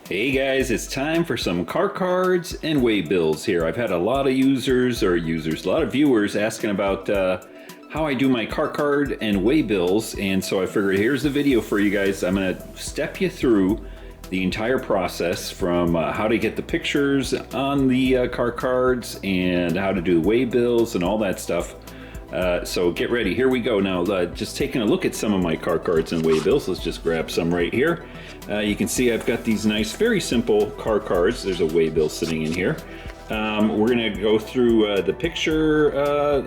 Hey guys, it's time for some car cards and waybills here. I've had a lot of a lot of viewers asking about how I do my car card and waybills, and so I figured here's the video for you guys. I'm going to step you through the entire process from how to get the pictures on the car cards and how to do waybills and all that stuff. So get ready, here we go. Now, just taking a look at some of my car cards and waybills. Let's just grab some right here. You can see I've got these nice, very simple car cards. There's a waybill sitting in here. We're gonna go through the picture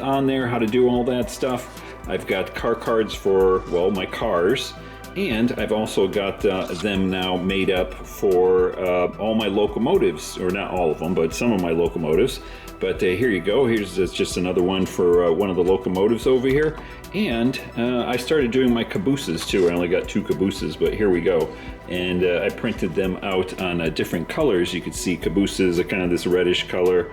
on there, how to do all that stuff. I've got car cards for, well, my cars. And I've also got them now made up for all my locomotives, or not all of them, but some of my locomotives. But here you go. Here's just another one for one of the locomotives over here. And I started doing my cabooses too. I only got 2 cabooses, but here we go. And I printed them out on different colors. You can see cabooses are kind of this reddish color,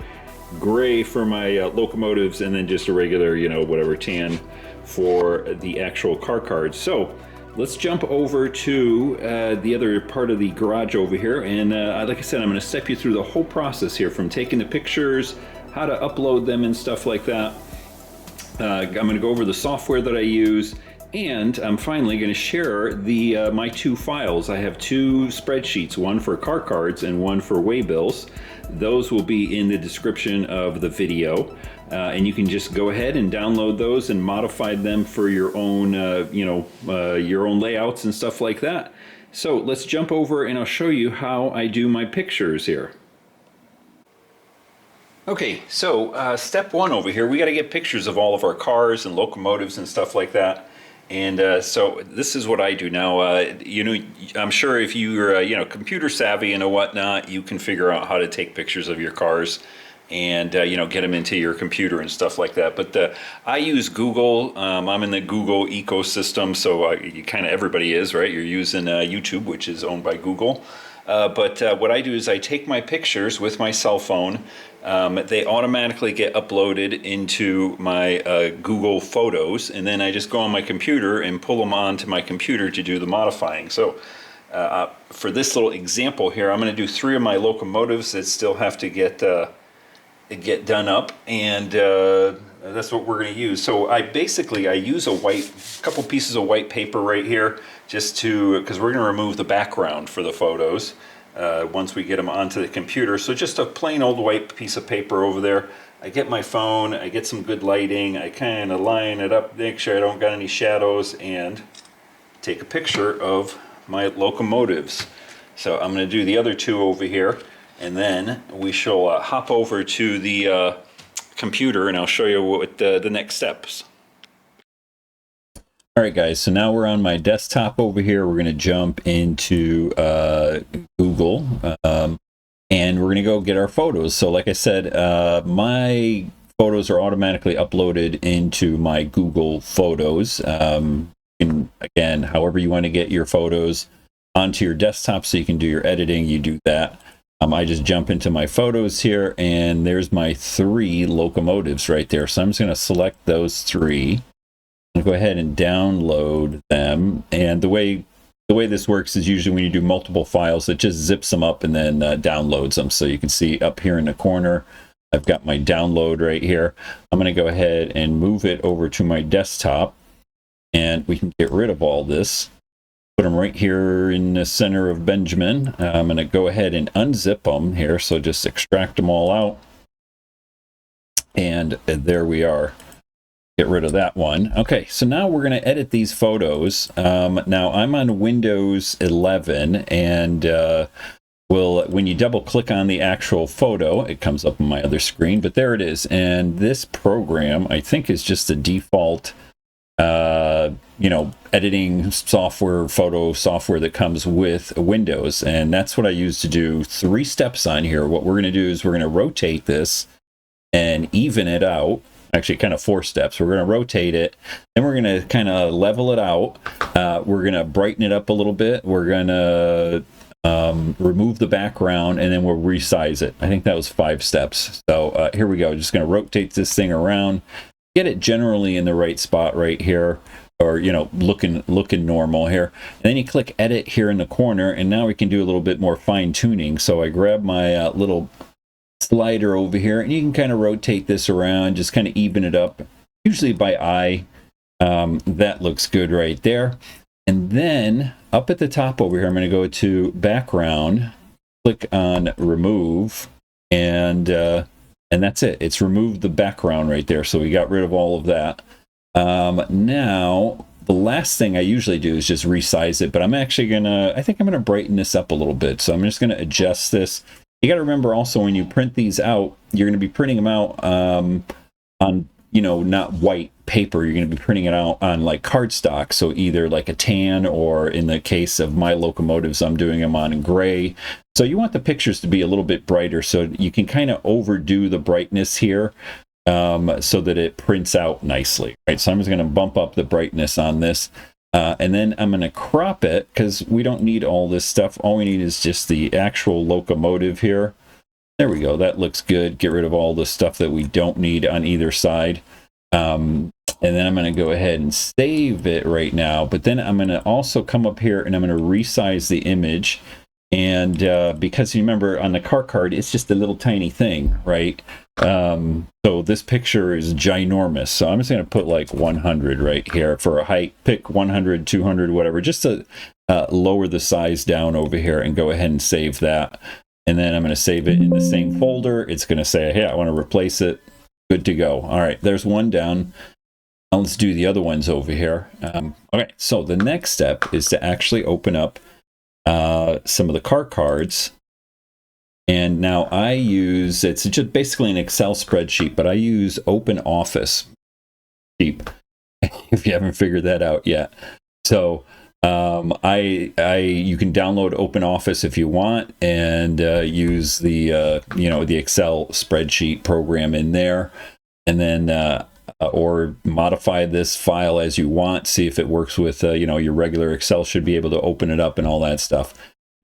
gray for my locomotives, and then just a regular, whatever, tan for the actual car cards. So let's jump over to the other part of the garage over here, and like I said, I'm going to step you through the whole process here, from taking the pictures, how to upload them and stuff like that. I'm going to go over the software that I use, and I'm finally going to share the my 2 files. I have 2 spreadsheets, one for car cards and one for waybills. Those will be in the description of the video. And you can just go ahead and download those and modify them for your own, your own layouts and stuff like that. So let's jump over and I'll show you how I do my pictures here. Okay, so step 1 over here, we got to get pictures of all of our cars and locomotives and stuff like that. And so this is what I do now. I'm sure if you're, computer savvy and whatnot, you can figure out how to take pictures of your cars and get them into your computer and stuff like that. But I use Google. I'm in the Google ecosystem, so kind of everybody is, right? You're using YouTube, which is owned by Google. But what I do is I take my pictures with my cell phone. They automatically get uploaded into my Google Photos, and then I just go on my computer and pull them onto my computer to do the modifying. So for this little example here, I'm going to do 3 of my locomotives that still have to get done up, and that's what we're going to use. So I use a couple pieces of white paper right here, just because we're going to remove the background for the photos once we get them onto the computer. So just a plain old white piece of paper over there. I get my phone, I get some good lighting, I kind of line it up, make sure I don't got any shadows, and take a picture of my locomotives. So I'm going to do the other 2 over here, and then we shall hop over to the computer, and I'll show you what the next steps. All right, guys, so now we're on my desktop over here. We're going to jump into Google, and we're going to go get our photos. So like I said, my photos are automatically uploaded into my Google Photos. And again, however you want to get your photos onto your desktop so you can do your editing, you do that. I just jump into my photos here, and there's my 3 locomotives right there. So I'm just going to select those 3 and go ahead and download them. And the way this works is usually when you do multiple files, it just zips them up and then downloads them. So you can see up here in the corner, I've got my download right here. I'm going to go ahead and move it over to my desktop, and we can get rid of all this. Put them right here in the center of Benjamin. I'm going to go ahead and unzip them here. So just extract them all out. And there we are. Get rid of that one. Okay, so now we're going to edit these photos. Now I'm on Windows 11, and when you double click on the actual photo, it comes up on my other screen, but there it is. And this program, I think, is just the default editing software, photo software that comes with Windows. And that's what I use to do 3 steps on here. What we're going to do is we're going to rotate this and even it out. Actually, kind of 4 steps. We're going to rotate it, then we're going to kind of level it out. We're going to brighten it up a little bit. We're going to remove the background, and then we'll resize it. I think that was 5 steps. So here we go. Just going to rotate this thing around, get it generally in the right spot right here. or looking normal here. And then you click edit here in the corner, and now we can do a little bit more fine tuning. So I grab my little slider over here, and you can kind of rotate this around, just kind of even it up, usually by eye. That looks good right there. And then up at the top over here, I'm going to go to background, click on remove, and that's it. It's removed the background right there. So we got rid of all of that. Now, the last thing I usually do is just resize it, but I'm actually I think I'm gonna brighten this up a little bit. So I'm just gonna adjust this. You got to remember also, when you print these out, you're going to be printing them out on, not white paper. You're going to be printing it out on like cardstock. So either like a tan, or in the case of my locomotives, I'm doing them on gray. So you want the pictures to be a little bit brighter, so you can kind of overdo the brightness here, so that it prints out nicely. Right. So I'm just going to bump up the brightness on this. And then I'm going to crop it, because we don't need all this stuff. All we need is just the actual locomotive here. There we go. That looks good. Get rid of all the stuff that we don't need on either side. And then I'm going to go ahead and save it right now. But then I'm going to also come up here and I'm going to resize the image. And because you remember on the car card, it's just a little tiny thing, right? So this picture is ginormous. So I'm just going to put like 100 right here for a height. Pick 100, 200, whatever, just to lower the size down over here, and go ahead and save that. And then I'm going to save it in the same folder. It's going to say, hey, I want to replace it. Good to go. All right, there's one down. Now let's do the other ones over here. Okay, so the next step is to actually open up some of the car cards. And now I use, it's just basically an Excel spreadsheet, but I use Open Office. Cheap, if you haven't figured that out yet. So you can download Open Office if you want, and use the the Excel spreadsheet program in there, and then or modify this file as you want. See if it works with your regular Excel. Should be able to open it up and all that stuff.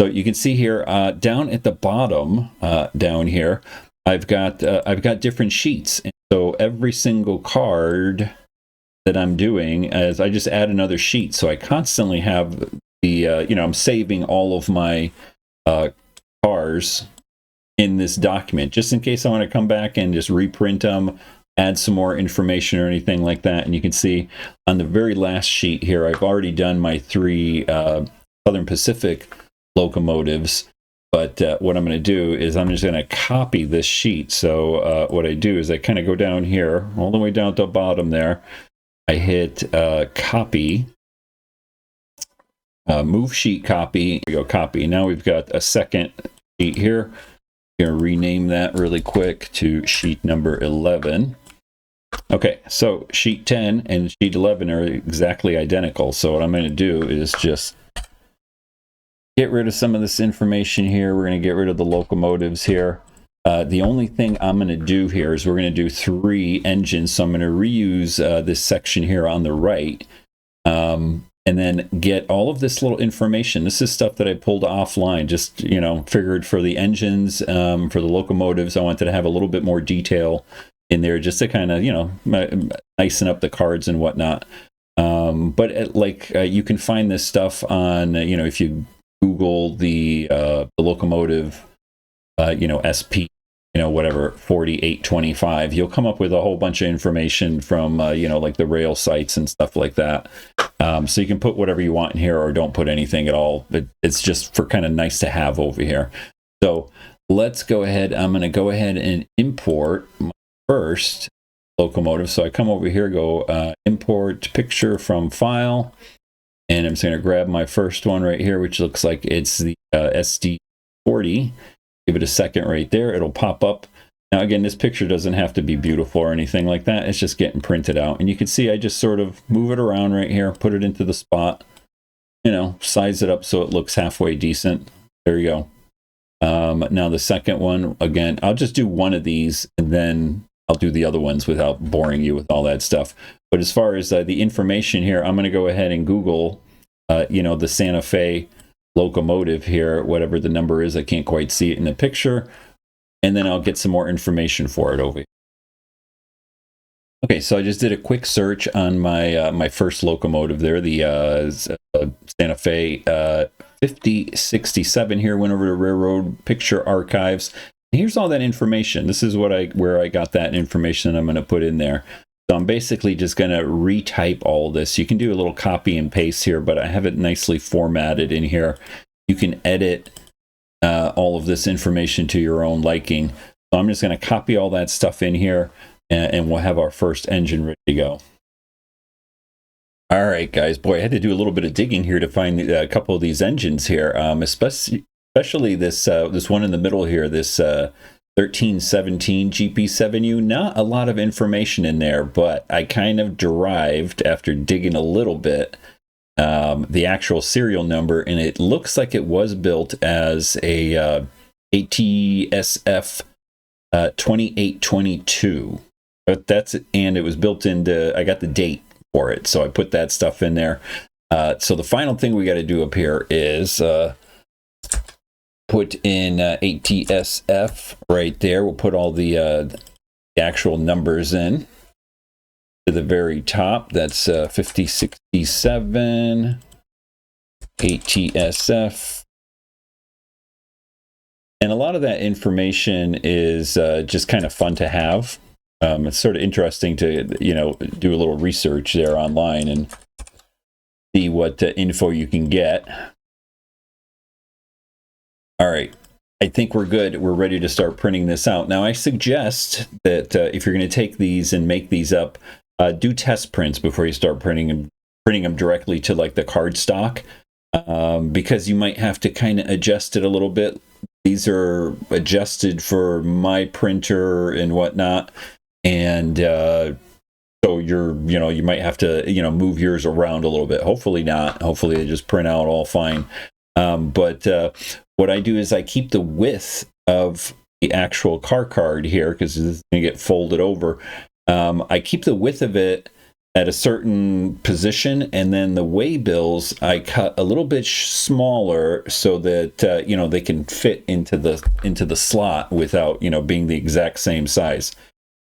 So you can see here down at the bottom down here, I've got different sheets. And so every single card that I'm doing, as I just add another sheet. So I constantly have the I'm saving all of my cars in this document, just in case I want to come back and just reprint them, add some more information or anything like that. And you can see on the very last sheet here, I've already done my 3 Southern Pacific locomotives. But what I'm going to do is I'm just going to copy this sheet. So what I do is I kind of go down here, all the way down to the bottom there. I hit copy, move sheet copy. There we go, copy. Now we've got a second sheet here. I'm going to rename that really quick to sheet number 11. Okay, so sheet 10 and sheet 11 are exactly identical. So what I'm going to do is just get rid of some of this information here. We're going to get rid of the locomotives here. The only thing I'm going to do here is we're going to do 3 engines. So I'm going to reuse this section here on the right, and then get all of this little information. This is stuff that I pulled offline, just, figured for the engines, for the locomotives, I wanted to have a little bit more detail in there, just to kind of, nicen up the cards and whatnot. But you can find this stuff on, if you Google the locomotive, SP, whatever, 4825, you'll come up with a whole bunch of information from, like the rail sites and stuff like that. So you can put whatever you want in here, or don't put anything at all. But it's just for kind of nice to have over here. So let's go ahead. I'm going to go ahead and import my first locomotive. So I come over here, go import picture from file. And I'm just going to grab my first one right here, which looks like it's the SD40. Give it a second right there. It'll pop up. Now, again, this picture doesn't have to be beautiful or anything like that. It's just getting printed out. And you can see I just sort of move it around right here, put it into the spot, size it up so it looks halfway decent. There you go. Now, the second one, again, I'll just do one of these, and then I'll do the other ones without boring you with all that stuff. But as far as the information here, I'm going to go ahead and Google, the Santa Fe locomotive here, whatever the number is. I can't quite see it in the picture. And then I'll get some more information for it over here. Okay, so I just did a quick search on my my first locomotive there, the Santa Fe 5067 here. Went over to Railroad Picture Archives. Here's all that information. This is what where I got that information I'm going to put in there. So I'm basically just going to retype all this. You can do a little copy and paste here, but I have it nicely formatted in here. You can edit all of this information to your own liking. So I'm just going to copy all that stuff in here, and we'll have our first engine ready to go. All right, guys. Boy, I had to do a little bit of digging here to find a couple of these engines here, especially this this one in the middle here, this 1317 GP7U. Not a lot of information in there, but I kind of derived, after digging a little bit, the actual serial number, and it looks like it was built as a ATSF 2822. But that's it, and it was built into, I got the date for it, so I put that stuff in there. So the final thing we got to do up here is put in ATSF right there. We'll put all the actual numbers in to the very top. That's 5067 ATSF. And a lot of that information is just kind of fun to have. It's sort of interesting to, do a little research there online and see what info you can get. All right. I think we're good. We're ready to start printing this out. Now, I suggest that if you're going to take these and make these up, do test prints before you start printing them directly to like the card stock, because you might have to kind of adjust it a little bit. These are adjusted for my printer and whatnot. And so you might have to, move yours around a little bit. Hopefully not. Hopefully they just print out all fine. But what I do is I keep the width of the actual car card here, because this is going to get folded over. I keep the width of it at a certain position, and then the way bills I cut a little bit smaller so that they can fit into the slot without being the exact same size.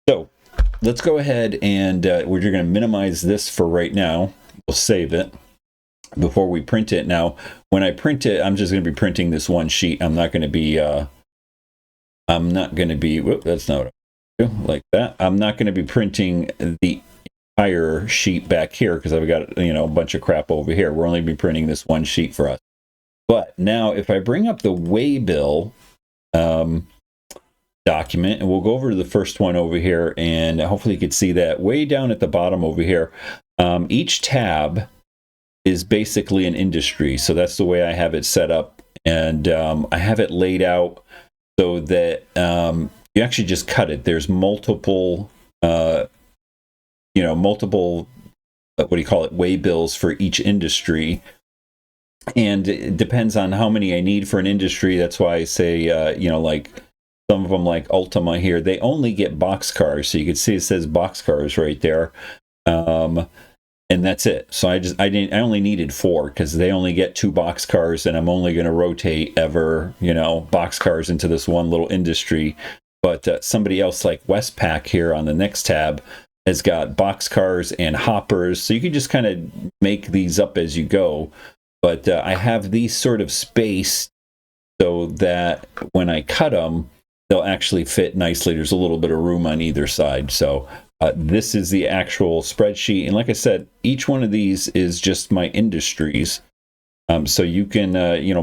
So let's go ahead and we're going to minimize this for right now. We'll save it before we print it. Now, when I print it, I'm just going to be printing this one sheet. I'm not going to be, whoop, that's not what I do, like that. I'm not going to be printing the entire sheet back here because I've got, a bunch of crap over here. We're only be printing this one sheet for us. But now if I bring up the waybill, document, and we'll go over to the first one over here, and hopefully you can see that way down at the bottom over here. Each tab is basically an industry, so that's the way I have it set up, and I have it laid out so that you actually just cut it. There's multiple multiple what do you call it, waybills for each industry, and it depends on how many I need for an industry. That's why I say like some of them, like Ultima here, they only get boxcars. So you can see it says boxcars right there. And that's it. So I only needed 4 because they only get 2 boxcars, and I'm only going to rotate ever, boxcars into this one little industry. But somebody else like Westpac here on the next tab has got boxcars and hoppers. So you can just kind of make these up as you go. But I have these sort of spaced so that when I cut them, they'll actually fit nicely. There's a little bit of room on either side. So this is the actual spreadsheet. And like I said, each one of these is just my industries. So you can,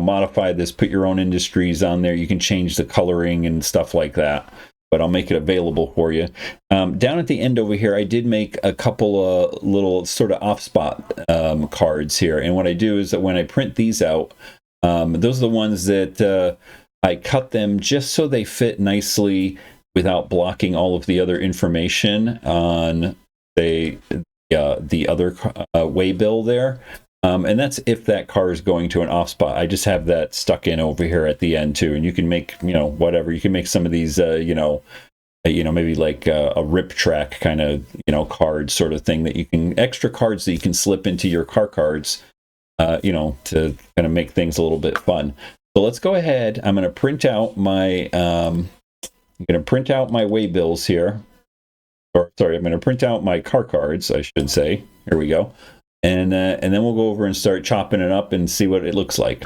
modify this, put your own industries on there. You can change the coloring and stuff like that. But I'll make it available for you. Down at the end over here, I did make a couple of little sort of off-spot cards here. And what I do is that when I print these out, those are the ones that I cut them just so they fit nicely without blocking all of the other information on the other waybill there. And that's if that car is going to an off spot. I just have that stuck in over here at the end too. And you can make, whatever. You can make some of these, maybe like a rip track kind of, card sort of thing that you can, extra cards that you can slip into your car cards, to kind of make things a little bit fun. So let's go ahead. I'm going to print out my waybills here. or sorry, I'm going to print out my car cards, I should say. Here we go. And then we'll go over and start chopping it up and see what it looks like.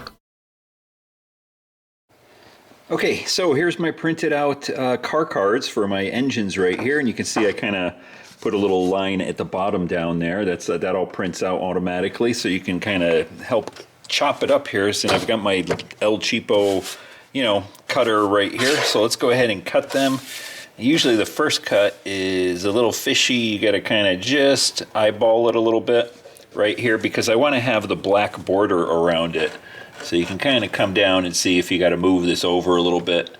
Okay, so here's my printed out car cards for my engines right here, and you can see I kind of put a little line at the bottom down there. That all prints out automatically, so you can kind of help chop it up here. So I've got my El Cheapo, cutter right here. So let's go ahead and cut them. Usually the first cut is a little fishy. You got to kind of just eyeball it a little bit right here because I want to have the black border around it. So you can kind of come down and see if you got to move this over a little bit.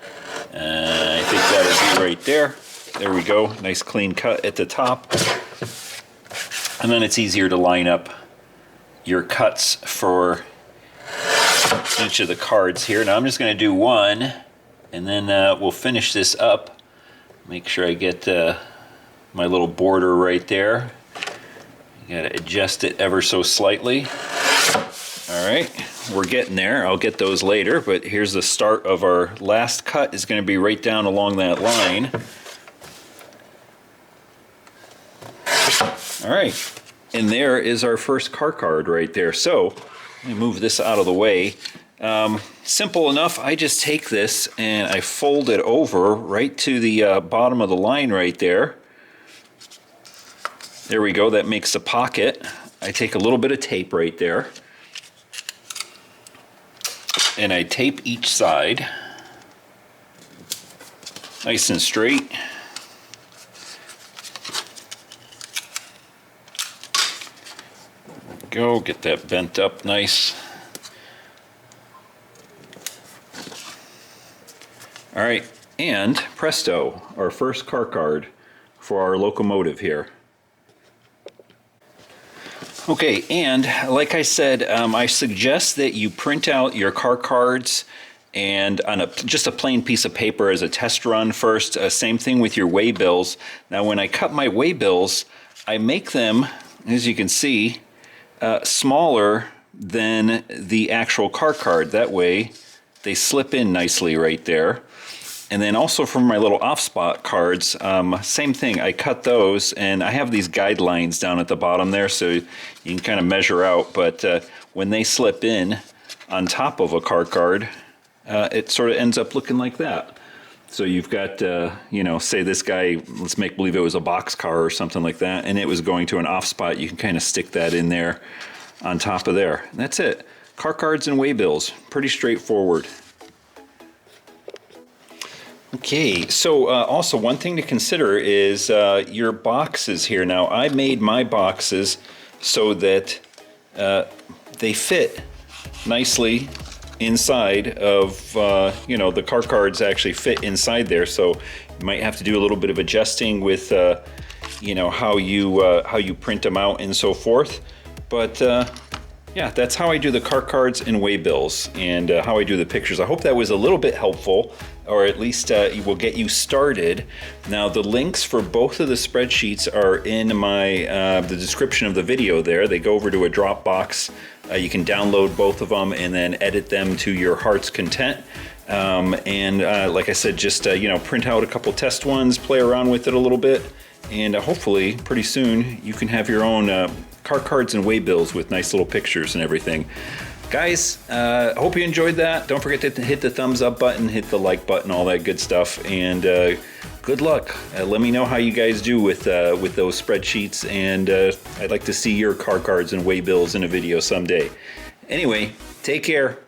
I think that'll be right there. There we go. Nice clean cut at the top. And then it's easier to line up your cuts for each of the cards here. Now I'm just going to do one, and then we'll finish this up. Make sure I get my little border right there. You got to adjust it ever so slightly. All right, we're getting there. I'll get those later, but here's the start of our last cut. Is going to be right down along that line. All right, and there is our first car card right there. So let me move this out of the way. Simple enough. I just take this and I fold it over right to the bottom of the line right there. There we go. That makes the pocket. I take a little bit of tape right there. And I tape each side nice and straight. Go, get that bent up nice. All right, and presto, our first car card for our locomotive here. Okay, and like I said, I suggest that you print out your car cards and on just a plain piece of paper as a test run first. Same thing with your waybills. Now when I cut my waybills, I make them, as you can see, smaller than the actual car card. That way they slip in nicely right there. And then also for my little off-spot cards, same thing. I cut those, and I have these guidelines down at the bottom there, so you can kind of measure out. But when they slip in on top of a car card, it sort of ends up looking like that. So you've got, say this guy, let's make believe it was a box car or something like that, and it was going to an off-spot. You can kind of stick that in there on top of there. And that's it. Car cards and waybills. Pretty straightforward. Okay, so also one thing to consider is your boxes here. Now I made my boxes so that they fit nicely inside of, the car cards actually fit inside there. So you might have to do a little bit of adjusting with, how you print them out and so forth. But yeah, that's how I do the car cards and waybills and how I do the pictures. I hope that was a little bit helpful, or at least it will get you started. Now the links for both of the spreadsheets are in my the description of the video there. They go over to a Dropbox. You can download both of them and then edit them to your heart's content. Like I said, just print out a couple test ones, play around with it a little bit, and hopefully pretty soon you can have your own car cards and waybills with nice little pictures and everything. Guys, hope you enjoyed that. Don't forget to hit the thumbs up button, hit the like button, all that good stuff, and good luck. Let me know how you guys do with those spreadsheets, and I'd like to see your car cards and waybills in a video someday. Anyway, take care.